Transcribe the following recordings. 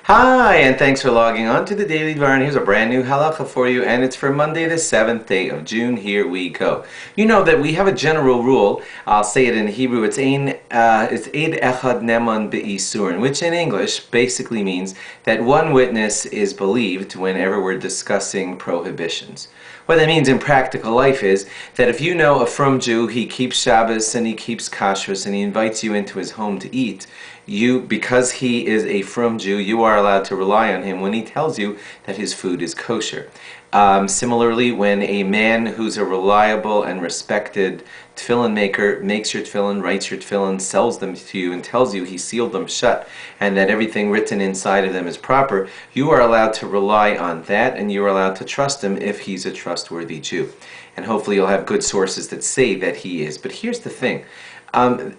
Hi, and thanks for logging on to the Daily DVAR, and here's a brand new Halacha for you, and it's for Monday the 7th day of June. Here we go. You know that we have a general rule. I'll say it in Hebrew. It's Eid Echad Neman Be'isurin, which in English basically means that one witness is believed whenever we're discussing prohibitions. What that means in practical life is that if you know a frum Jew, he keeps Shabbos and he keeps kashrus and he invites you into his home to eat, because he is a frum Jew, you are allowed to rely on him when he tells you that his food is kosher. Similarly, when a man who's a reliable and respected tefillin maker makes your tefillin, writes your tefillin, sells them to you, and tells you he sealed them shut and that everything written inside of them is proper, you are allowed to rely on that, and you are allowed to trust him if he's a trustworthy Jew. And hopefully you'll have good sources that say that he is. But here's the thing.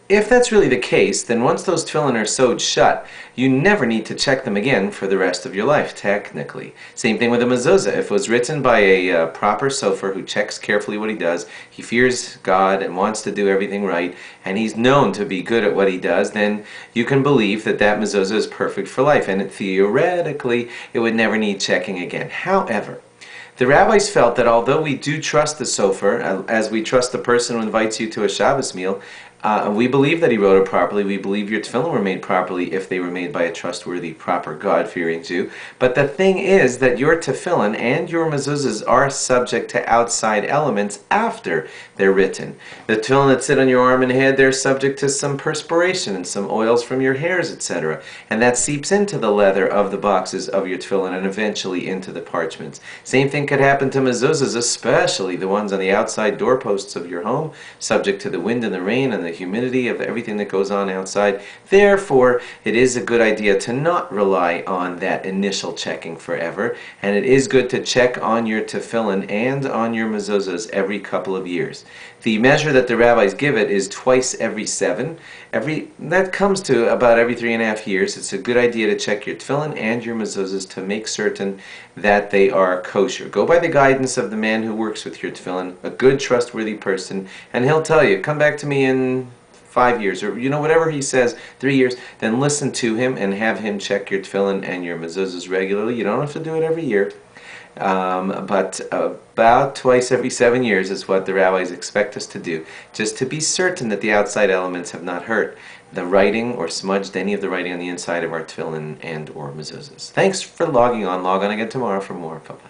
If that's really the case, then once those tefillin are sewed shut, you never need to check them again for the rest of your life, technically. Same thing with a mezuzah. If it was written by a proper sofer who checks carefully what he does, he fears God and wants to do everything right, and he's known to be good at what he does, then you can believe that that mezuzah is perfect for life, and theoretically, it would never need checking again. However, the rabbis felt that although we do trust the sofer, as we trust the person who invites you to a Shabbos meal, we believe that he wrote it properly. We believe your tefillin were made properly if they were made by a trustworthy, proper, God-fearing Jew. But the thing is that your tefillin and your mezuzahs are subject to outside elements after they're written. The tefillin that sit on your arm and head, they're subject to some perspiration and some oils from your hairs, etc. And that seeps into the leather of the boxes of your tefillin and eventually into the parchments. Same thing could happen to mezuzahs, especially the ones on the outside doorposts of your home, subject to the wind and the rain and the humidity of everything that goes on outside. Therefore, it is a good idea to not rely on that initial checking forever, and it is good to check on your tefillin and on your mezuzahs every couple of years. The measure that the rabbis give it is twice every 7. That comes to about every 3.5 years. It's a good idea to check your tefillin and your mezuzahs to make certain that they are kosher. Go by the guidance of the man who works with your tefillin, a good, trustworthy person, and he'll tell you, come back to me in 5 years, or whatever he says, 3 years, then listen to him and have him check your tefillin and your mezuzahs regularly. You don't have to do it every year, but about twice every 7 years is what the rabbis expect us to do, just to be certain that the outside elements have not hurt the writing or smudged any of the writing on the inside of our tefillin and or mezuzahs. Thanks for logging on. Log on again tomorrow for more. Bye-bye.